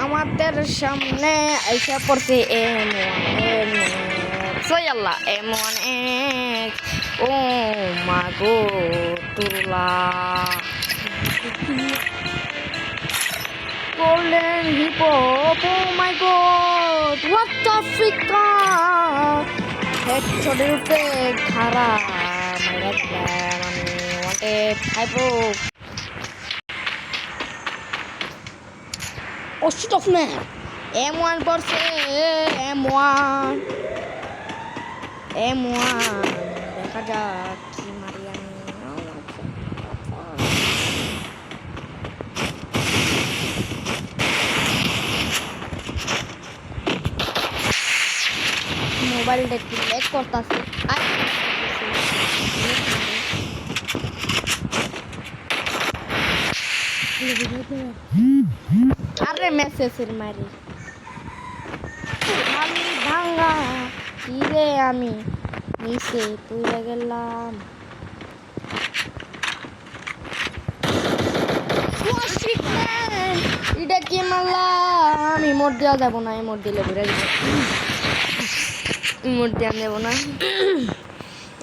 আমাদের সামনে এসে পড়ছে আল্লাহ M1X ও মাগো তুলা golden hip hop oh my god what the freak হেডশটের উপরে খাড়া মাইরা দিলাম আমি ওয়ান্টেড হাইপো ও শিট অফ ম্যান M1 পড়ছে M1 দেখা যাক কি মারি আমি মোবাইলটা একটু ল্যাগ করতেছে আরে মেসেজের মারি আমি ভাঙা কিরে আমি নিচে তুলে গেলাম এটা কি মারলাম আমি মোট দেওয়া যাবো না মোট দিলে ঘুরে যাবো মোট দেওয়া যাবো না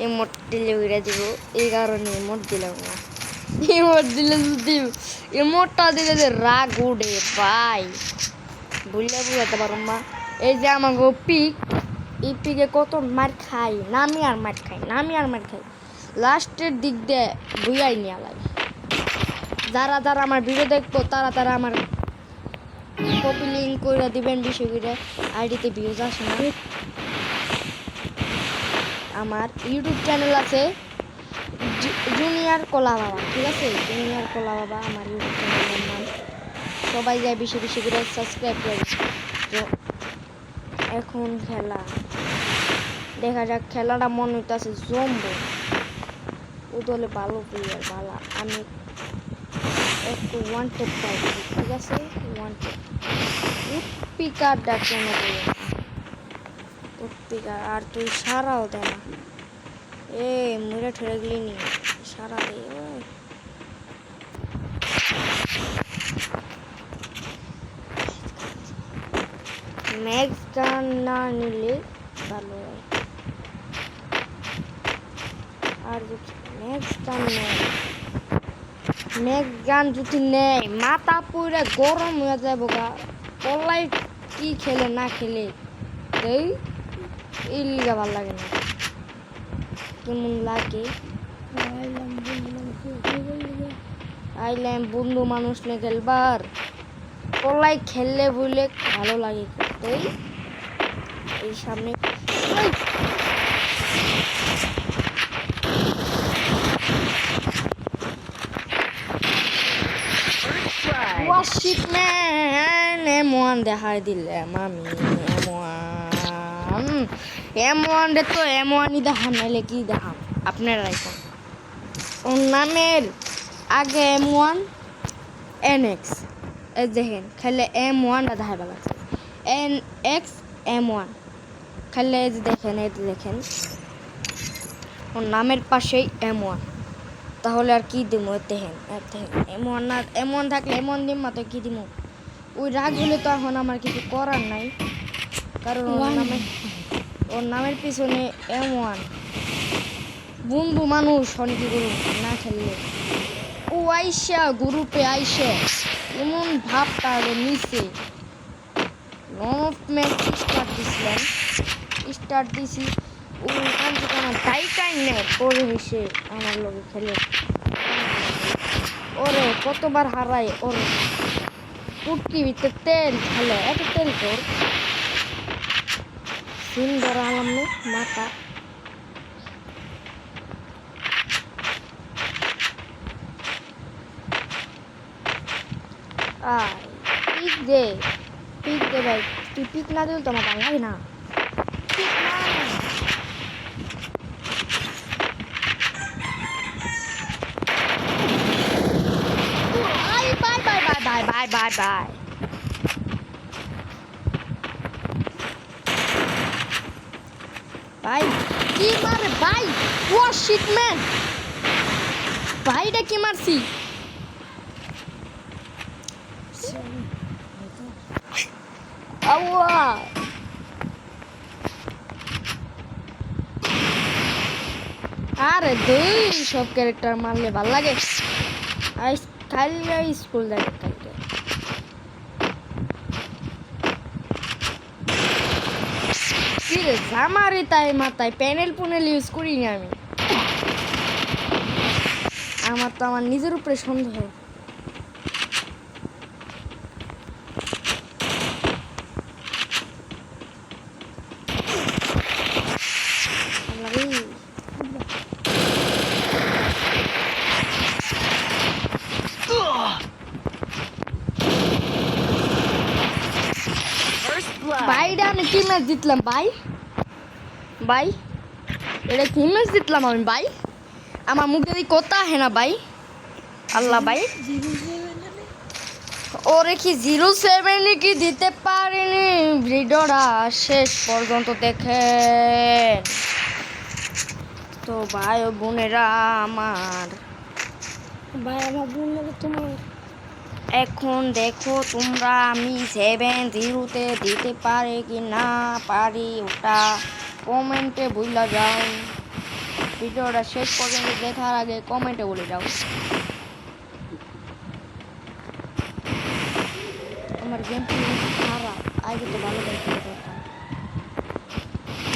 এই মোট দিলে ঘুরে যাবো এই কারণে মোট দিলাম না এই মোট দিলে যদি এই মোটটা দিলে যে রাগ উঠে ভাই বুঝলে বুঝাতে পারো মা এই যে আমাকে পিক এই পিকে কত মার খাই নামি আর মার খাই লাস্টের দিক দিয়ে বুঝাই নিয়ে লাগে যারা যারা আমার ভিডিও দেখবো তারা আমার কপি লিঙ্ক করে দিবেন বেশি করে আইডিতে ভিউজ আসে না আমার ইউটিউব চ্যানেল আছে জুনিয়র কলা বাবা ঠিক আছে জুনিয়র কলা বাবা আমার ইউটিউব চ্যানেলের নাম সবাই যায় বেশি বেশি করে সাবস্ক্রাইব করে তো এখন খেলা দেখা যাক খেলাটা মনে হইতেছে জমবে ও দলে ভালো প্লেয়ার ভালো আমি একটু ওয়ান্টেড পাই ঠিক আছে ওয়ান্টেড উৎপিকার ডাকে না উৎপিকার আর তুই সারাও দে না এ মুড়ে ঠেলে গেলি নি সারা দে ম্যাক্স গান না নিলে ভালো হয় আর ম্যাক্স গান যদি নেয় মাথা পুরো গরম হয়ে যাবো গা পলাই কি খেলে না খেলে এই লিগা ভাল লাগে না কেমন লাগে আইলাম বন্ধু মানুষ নিয়ে খেলবার পলাই খেললে বুঝলে ভালো লাগে এই সামনে M1 দেখাই দিলাম আমি M1 রে তো M1ই দেখাম নাইলে কি দেখাম আপনারা এখন ওর নামের আগে M1 NX এই দেখেন খালি M1 দেখাই ভালো আছে NX M1 খালি এই দেখেন ওর নামের পাশেই M1 তাহলে আর কি দিব দেখেন M1 থাকলে M1 দিম তো কি দিব ওই রাগ হলে তো এখন আমার কিছু করার নাই কারণ ওর নামের পিছনে M1 বন্ধু মানুষ অনেক কি করুন না খেললে ও আইসা গ্রুপে আইসা এমন ভাবটা নিচে স্টার্ট দিছি ও কাঞ্চি আমার দায়িকাই নেই পরে এসে আমার লোকে খেলে ওরে কতবার হারাই ওর টুটকি ভিতরে তেল খেলে এত তেল তোর সুন্দর আলাম মাথা পিক দে ভাই তুই পিক না দিল তো আমার ভালো লাগে না Bye. Bye. কি মারে ভাই ও শিট ম্যান ভাইটা কি মারছি আরে দুই সব ক্যারেক্টার মারলে ভাল লাগে। আজ কালকে স্কুল যাই কালকে। কিরে জামারি তাই মাথায় প্যানেল পুনেল ইউজ করি না আমি। আমার তো আমার নিজের উপরে সন্দেহ। ভাইটা আমি কি ম্যাচ জিতলাম ভাই? ভাই এটা কি ম্যাচ জিতলাম আমি ভাই? আমার মুখে দিয়ে কথা হয় না ভাই। আল্লাহ ভাই ওরে কি 07 কি দিতে পারিনি। ভিডিওটা শেষ পর্যন্ত দেখেন তো ভাই ও বোনেরা আমার। ভাই আমার বোনেরা তোমার এখন দেখো তোমরা আমি 70-তে দিতে পারে কি না পারি ওটা কমেন্টে বলে যাও। ভিডিওটা শেষ পর্যন্ত দেখার আগে কমেন্টে বলে যাও। আমার গেম প্লে খারাপ, আগে তো ভালো গেম প্লে করতাম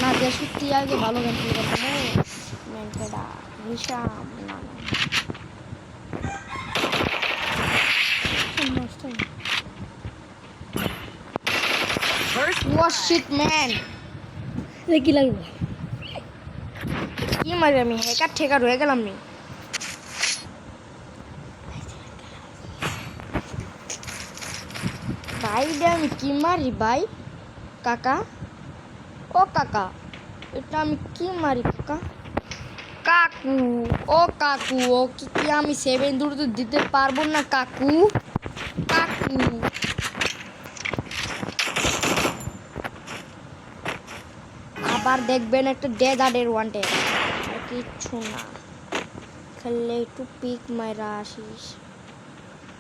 না। যে সত্যি আগে ভালো গেম প্লে করতাম। মেনকেডা নিশাম না শিট ম্যান কি লাগবে? কি মারি আমি হ্যাকার ঠেকার হয়ে গেলাম নি। ভাই রে আমি কি মারি ভাই? কাকা ও কাকা এটা আমি কি মারি কাকা? কাকু ও কাকু ও কি আমি 7 দূরতে দিতে পারবো না কাকু? কাকু আবার দেখবেন একটা ডেজার্টের ওয়ানটে কিচ্ছু না, খেললে একটু পিক মাইরা আসিস।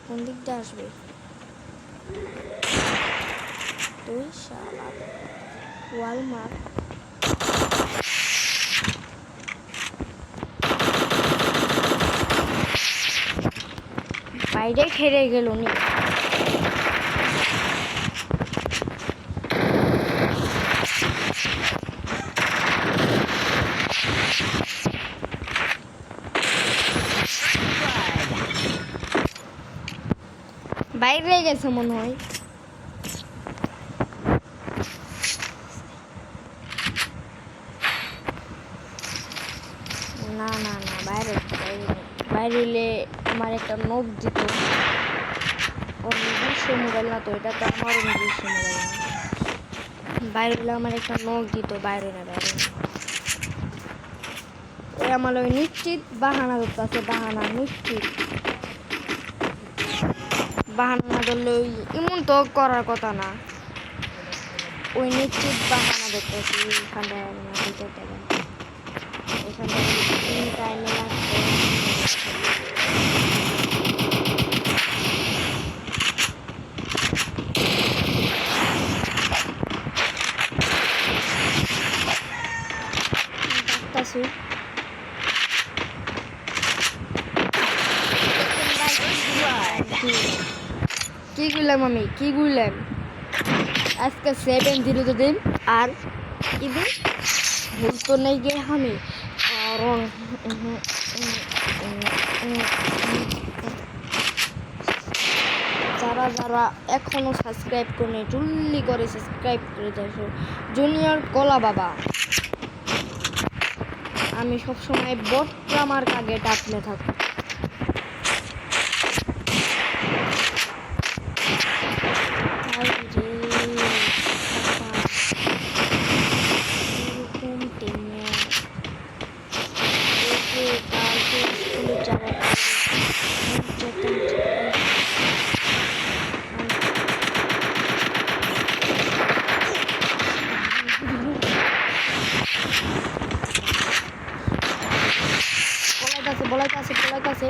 কোন দিক দিয়ে আসবে তুই শালা ওয়ালমার্ট? বাইরে খেলে গেল নি। বাইরে গেছে মনে হয়। না না না বাইরে বাইরে হলে আমার একটা নোট দিত। ওর নিজস্ব মোবাইল না তো, এটা তো আমারও নিজস্ব মোবাইল না। বাইরে হলে আমার একটা নোট দিত। বাইরে না বাইরে ওই আমার ওই নিশ্চিত বাহানা ধরতেছে। বাহানা নিশ্চিত বাহানা না ধরলে ওই এমন তো করার কথা না। ওই নিশ্চিত বাহানা ধরতেছি। এখানটা এখানটা টাইমে লাগছে। কি গুলাম আমি কি গুলাম আজকে 7-0 দিন আর ইদি ভুল তো নেই গে আমি। কারণ যারা যারা এখনো সাবস্ক্রাইব করে জলদি করে সাবস্ক্রাইব করে দেখো জুনিয়র কলা বাবা। আমি সবসময় বট্টা আমার কাগে ডাকলে থাকবো। বলাইতাছে